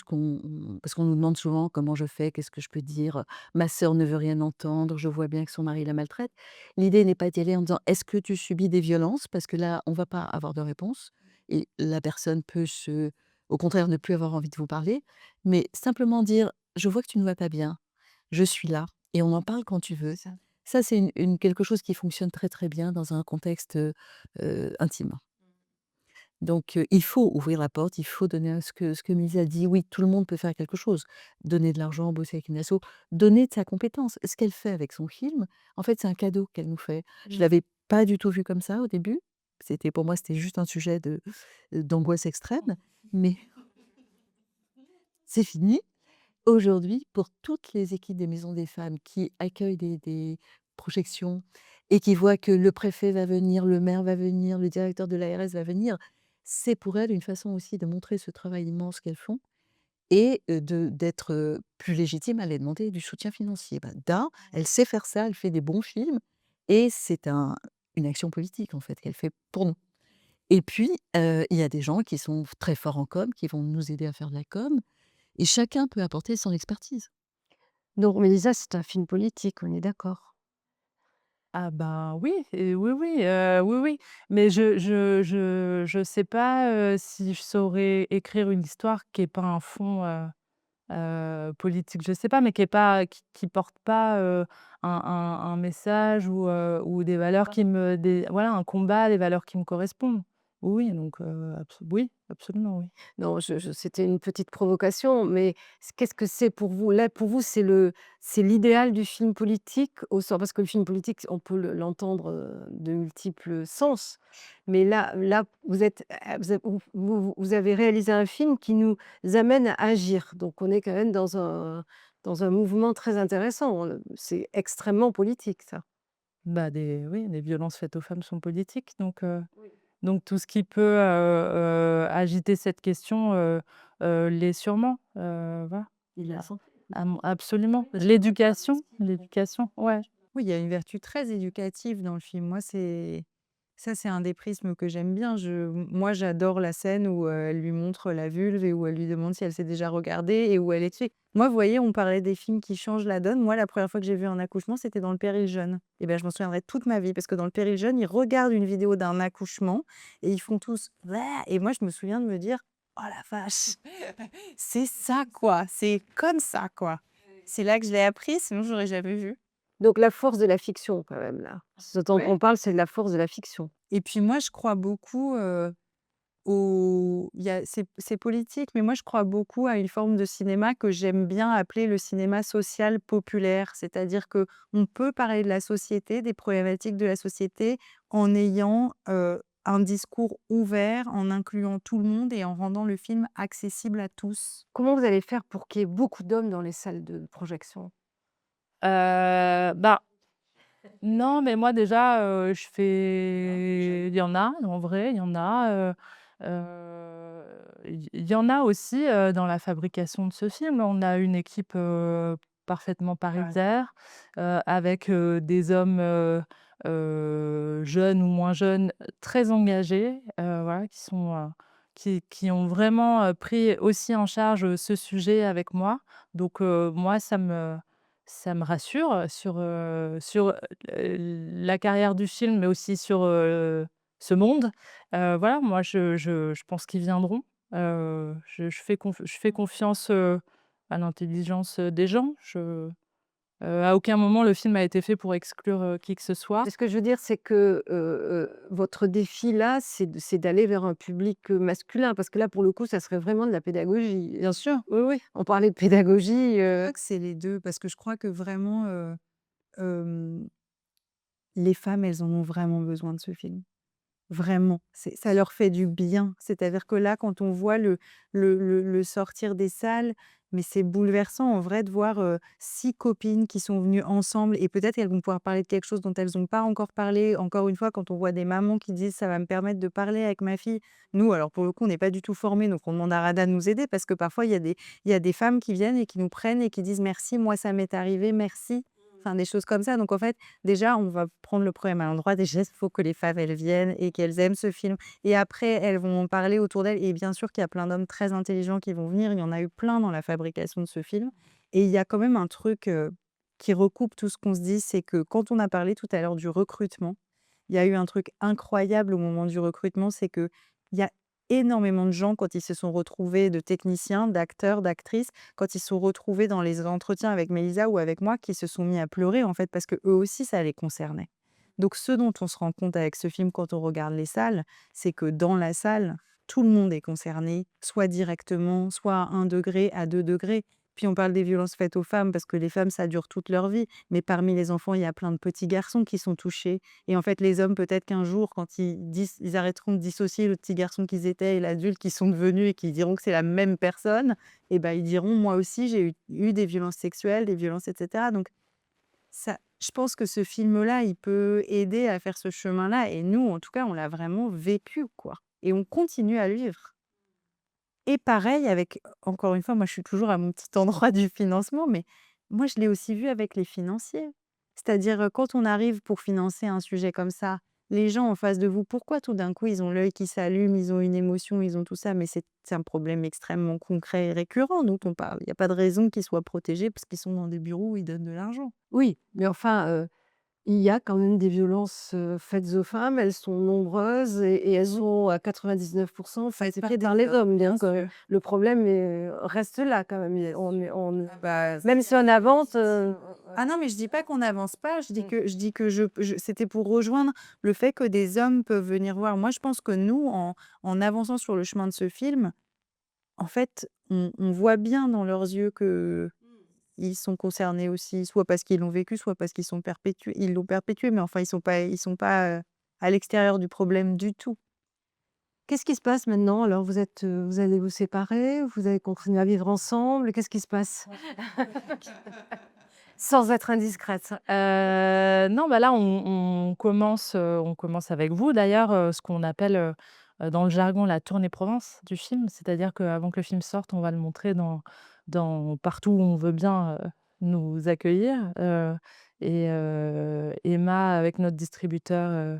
parce qu'on nous demande souvent comment je fais, qu'est-ce que je peux dire, ma sœur ne veut rien entendre, je vois bien que son mari la maltraite. L'idée n'est pas d'y aller en disant: «Est-ce que tu subis des violences?» parce que là, on va pas avoir de réponse et la personne peut au contraire, ne plus avoir envie de vous parler, mais simplement dire: «Je vois que tu ne vas pas bien, je suis là et on en parle quand tu veux». C'est ça. Ça, c'est quelque chose qui fonctionne très, très bien dans un contexte, intime. Donc il faut ouvrir la porte, il faut donner ce que Mélissa dit, oui, tout le monde peut faire quelque chose. Donner de l'argent, bosser avec une asso, donner de sa compétence. Ce qu'elle fait avec son film, en fait, c'est un cadeau qu'elle nous fait. Je l'avais pas du tout vu comme ça au début. Pour moi, c'était juste un sujet d'angoisse extrême, mais c'est fini. Aujourd'hui, pour toutes les équipes des Maisons des femmes qui accueillent des projections et qui voient que le préfet va venir, le maire va venir, le directeur de l'ARS va venir, c'est pour elles une façon aussi de montrer ce travail immense qu'elles font et d'être, plus légitime à aller demander du soutien financier. Bah, elle sait faire ça, elle fait des bons films et c'est une action politique, en fait, qu'elle fait pour nous. Et puis, il y a des gens qui sont très forts en com, qui vont nous aider à faire de la com et chacun peut apporter son expertise. Donc Mélissa, c'est un film politique, on est d'accord? Ah ben, oui et oui, oui, oui, oui, mais je sais pas, si je saurais écrire une histoire qui ait pas un fond, politique, je sais pas, mais qui porte pas, un message ou des valeurs qui me des voilà, un combat, des valeurs qui me correspondent. Oui, donc oui, absolument, oui. Non, c'était une petite provocation, mais qu'est-ce que c'est pour vous? Là, pour vous, c'est l'idéal du film politique au sens parce que le film politique, on peut l'entendre, de multiples sens. Mais là, vous avez réalisé un film qui nous amène à agir. Donc on est quand même dans un mouvement très intéressant. C'est extrêmement politique ça. Bah, des violences faites aux femmes sont politiques, donc tout ce qui peut, agiter cette question, l'est sûrement, voilà. Il a son Absolument. L'éducation, ouais. Oui, il y a une vertu très éducative dans le film. Moi, c'est un des prismes que j'aime bien. Moi, j'adore la scène où, elle lui montre la vulve et où elle lui demande si elle s'est déjà regardée et où elle explique. Moi, vous voyez, on parlait des films qui changent la donne. Moi, la première fois que j'ai vu un accouchement, c'était dans Le Péril jeune et ben, je m'en souviendrai toute ma vie parce que dans Le Péril jeune, ils regardent une vidéo d'un accouchement et ils font tous: «Ouah» et moi, je me souviens de me dire: «Oh la vache, c'est ça, quoi, c'est comme ça, quoi». C'est là que je l'ai appris, sinon j'aurais jamais vu. Donc la force de la fiction quand même là. Ce dont Ouais. on parle, c'est de la force de la fiction. Et puis moi, je crois beaucoup, au il y a c'est politique, mais moi, je crois beaucoup à une forme de cinéma que j'aime bien appeler le cinéma social populaire. C'est-à-dire que on peut parler de la société, des problématiques de la société, en ayant, un discours ouvert, en incluant tout le monde et en rendant le film accessible à tous. Comment vous allez faire pour qu'il y ait beaucoup d'hommes dans les salles de projection? Bah, non, mais moi déjà, je fais il y en a, en vrai, il y en a, il y en a aussi, dans la fabrication de ce film. On a une équipe, parfaitement paritaire, avec, des hommes, jeunes ou moins jeunes, très engagés, voilà, qui ont vraiment, pris aussi en charge, ce sujet avec moi. Donc moi, ça me rassure, la carrière du film, mais aussi sur, ce monde. Voilà, moi je pense qu'ils viendront. Je fais confiance, à l'intelligence, des gens. À aucun moment le film a été fait pour exclure, qui que ce soit. Mais ce que je veux dire, c'est que, votre défi là, c'est d'aller vers un public, masculin parce que là, pour le coup, ça serait vraiment de la pédagogie. Bien sûr, Oui, oui, on parlait de pédagogie, je crois que c'est les 2 parce que je crois que vraiment, hem, les femmes, elles en ont vraiment besoin de ce film. Vraiment, ça leur fait du bien. C'est-à-dire que là, quand on voit le sortir des salles, mais c'est bouleversant en vrai de voir, 6 copines qui sont venues ensemble et peut-être qu'elles vont pouvoir parler de quelque chose dont elles n'ont pas encore parlé. Encore une fois, quand on voit des mamans qui disent: «Ça va me permettre de parler avec ma fille». Nous, alors pour le coup, on n'est pas du tout formés, donc on demande à Rada de nous aider parce que parfois il y a des femmes qui viennent et qui nous prennent et qui disent: «Merci, moi ça m'est arrivé, merci». Enfin des choses comme ça. Donc en fait, déjà, on va prendre le problème à l'endroit. Déjà, il faut que les femmes, elles viennent et qu'elles aiment ce film. Et après, elles vont en parler autour d'elles. Et bien sûr qu'il y a plein d'hommes très intelligents qui vont venir. Il y en a eu plein dans la fabrication de ce film. Et il y a quand même un truc qui recoupe tout ce qu'on se dit, c'est que quand on a parlé tout à l'heure du recrutement, il y a eu un truc incroyable au moment du recrutement, c'est que il y a énormément de gens, quand ils se sont retrouvés, de techniciens, d'acteurs, d'actrices, quand ils se sont retrouvés dans les entretiens avec Mélisa ou avec moi, qui se sont mis à pleurer, en fait, parce que eux aussi, ça les concernait. Donc, ce dont on se rend compte avec ce film quand on regarde les salles, c'est que dans la salle, tout le monde est concerné, soit directement, soit à 1 degré, à 2 degrés. Puis on parle des violences faites aux femmes parce que les femmes, ça dure toute leur vie. Mais parmi les enfants, il y a plein de petits garçons qui sont touchés. Et en fait, les hommes, peut-être qu'un jour, quand ils arrêteront de dissocier le petit garçon qu'ils étaient et l'adulte qu'ils sont devenus et qu'ils diront que c'est la même personne, et ben, ils diront: «Moi aussi, j'ai eu des violences sexuelles, des violences» et cetera. Donc ça, je pense que ce film-là, il peut aider à faire ce chemin-là et nous, en tout cas, on l'a vraiment vécu, quoi et on continue à le vivre et pareil avec encore une fois, moi, je suis toujours à mon petit endroit du financement, mais moi, je l'ai aussi vu avec les financiers. C'est-à-dire, quand on arrive pour financer un sujet comme ça, les gens en face de vous, pourquoi tout d'un coup, ils ont l'œil qui s'allume, ils ont une émotion, ils ont tout ça? Mais c'est un problème extrêmement concret et récurrent dont on parle. Il y a pas de raison qu'ils soient protégés parce qu'ils sont dans des bureaux où ils donnent de l'argent. oui, mais enfin, il y a quand même des violences, faites aux femmes. Elles sont nombreuses et elles sont à 99 faites par les hommes, bien que le problème reste là quand même. On Ah bah, même si on avance, ah non, mais je dis pas qu'on n'avance pas, Mmh. je dis que c'était pour rejoindre le fait que des hommes peuvent venir voir. Moi, je pense que nous, en avançant sur le chemin de ce film, en fait, on voit bien dans leurs yeux que ils sont concernés aussi, soit parce qu'ils l'ont vécu, soit parce ils l'ont perpétué, mais enfin, ils sont pas, à l'extérieur du problème du tout. qu'est-ce qui se passe maintenant? Alors vous allez vous séparer? Vous allez continuer à vivre ensemble? Qu'est-ce qui se passe? Sans être indiscrète. Non, bah, là, on commence avec vous d'ailleurs, ce qu'on appelle, dans le jargon la tournée Provence du film. C'est-à-dire qu'avant que le film sorte, on va le montrer dans partout où on veut bien, nous accueillir, Emma, avec notre distributeur,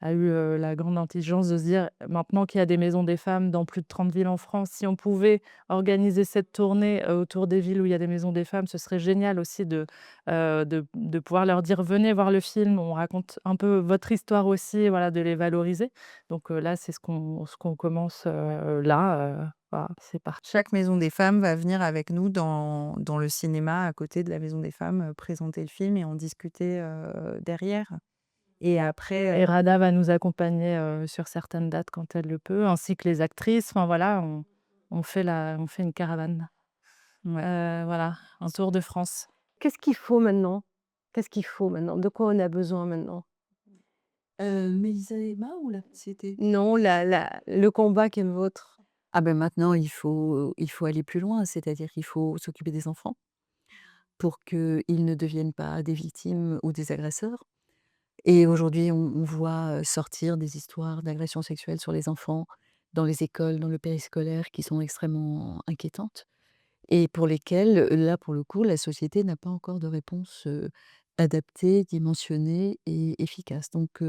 a eu, la grande intelligence de se dire: «Maintenant qu'il y a des maisons des femmes dans plus de 30 villes en France, si on pouvait organiser cette tournée, autour des villes où il y a des maisons des femmes, ce serait génial aussi de pouvoir leur dire: «Venez voir le film, on raconte un peu votre histoire aussi», voilà, de les valoriser. Donc là, c'est ce qu'on commence, là, voilà, c'est parti. Chaque maison des femmes va venir avec nous dans le cinéma à côté de la maison des femmes, présenter le film et en discuter, derrière et après, Et Rada va nous accompagner, sur certaines dates quand elle le peut, ainsi que les actrices. Enfin voilà, on fait une caravane, ouais. voilà, un tour de France. Qu'est-ce qu'il faut maintenant? Qu'est-ce qu'il faut maintenant? De quoi on a besoin maintenant? Mélissa et Emma ou la société? Non, le combat qui est le vôtre. Ah ben maintenant, il faut aller plus loin, c'est-à-dire qu'il faut s'occuper des enfants pour qu'ils ne deviennent pas des victimes ou des agresseurs. Et aujourd'hui, on voit, sortir des histoires d'agressions sexuelles sur les enfants dans les écoles, dans le périscolaire, qui sont extrêmement inquiétantes et pour lesquelles, là, pour le coup, la société n'a pas encore de réponse, adaptée, dimensionnée et efficace. Donc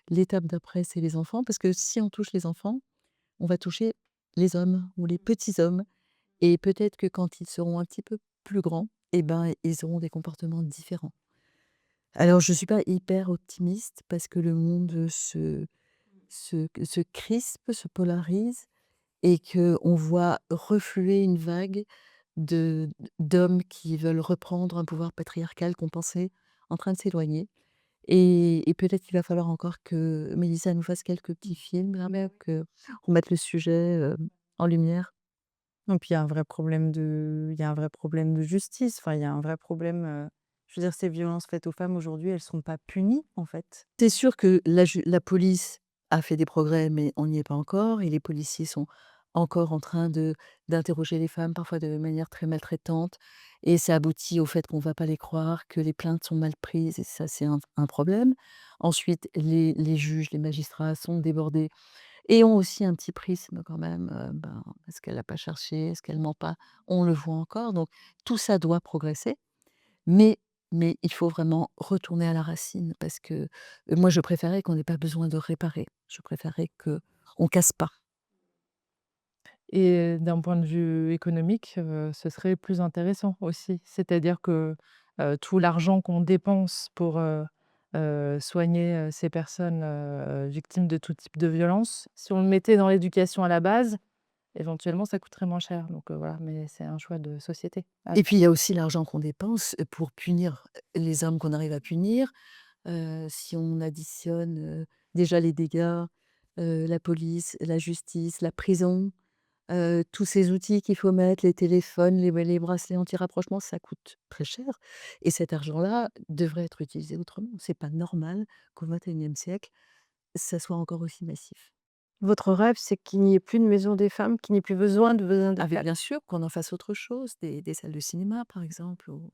l'étape d'après, c'est les enfants, parce que si on touche les enfants, on va toucher les hommes ou les petits hommes et peut-être que quand ils seront un petit peu plus grands, eh ben, ils auront des comportements différents. Alors je ne suis pas hyper optimiste parce que le monde se crispe, se polarise et qu'on voit refluer une vague d'hommes qui veulent reprendre un pouvoir patriarcal qu'on pensait en train de s'éloigner. Et peut-être qu'il va falloir encore que Mélissa nous fasse quelques petits films là, Mais qu'on mette le sujet en lumière. non, puis il y a un vrai problème de justice. Enfin, il y a un vrai problème, je veux dire, ces violences faites aux femmes aujourd'hui, elles sont pas punies, en fait. C'est sûr que la police a fait des progrès, mais on n'y est pas encore et les policiers sont encore en train d'interroger les femmes, parfois de manière très maltraitante et ça aboutit au fait qu'on ne va pas les croire, que les plaintes sont mal prises et ça, c'est un problème. Ensuite, les juges, les magistrats sont débordés et ont aussi un petit prisme quand même, est-ce qu'elle n'a pas cherché? Est-ce qu'elle ment pas? On le voit encore, donc tout ça doit progresser. Mais il faut vraiment retourner à la racine parce que, moi je préférais qu'on n'ait pas besoin de réparer. Je préférais qu'on casse pas. Et d'un point de vue économique, ce serait plus intéressant aussi. C'est-à-dire que, tout l'argent qu'on dépense pour, soigner, ces personnes, victimes de tout type de violence, si on le mettait dans l'éducation à la base, éventuellement ça coûterait moins cher. Donc, voilà, mais c'est un choix de société. Et puis il y a aussi l'argent qu'on dépense, pour punir, les hommes qu'on arrive à punir. Si on additionne, déjà les dégâts, la police, la justice, la prison, tous ces outils qu'il faut mettre, les téléphones, les bracelets anti-rapprochement, ça coûte très cher et cet argent-là devrait être utilisé autrement. C'est pas normal qu'au XXIe siècle, ça soit encore aussi massif. Votre rêve, c'est qu'il n'y ait plus de maison des femmes, qu'il n'y ait plus besoin de Ah beh, femmes? bien sûr, qu'on en fasse autre chose, des salles de cinéma par exemple ou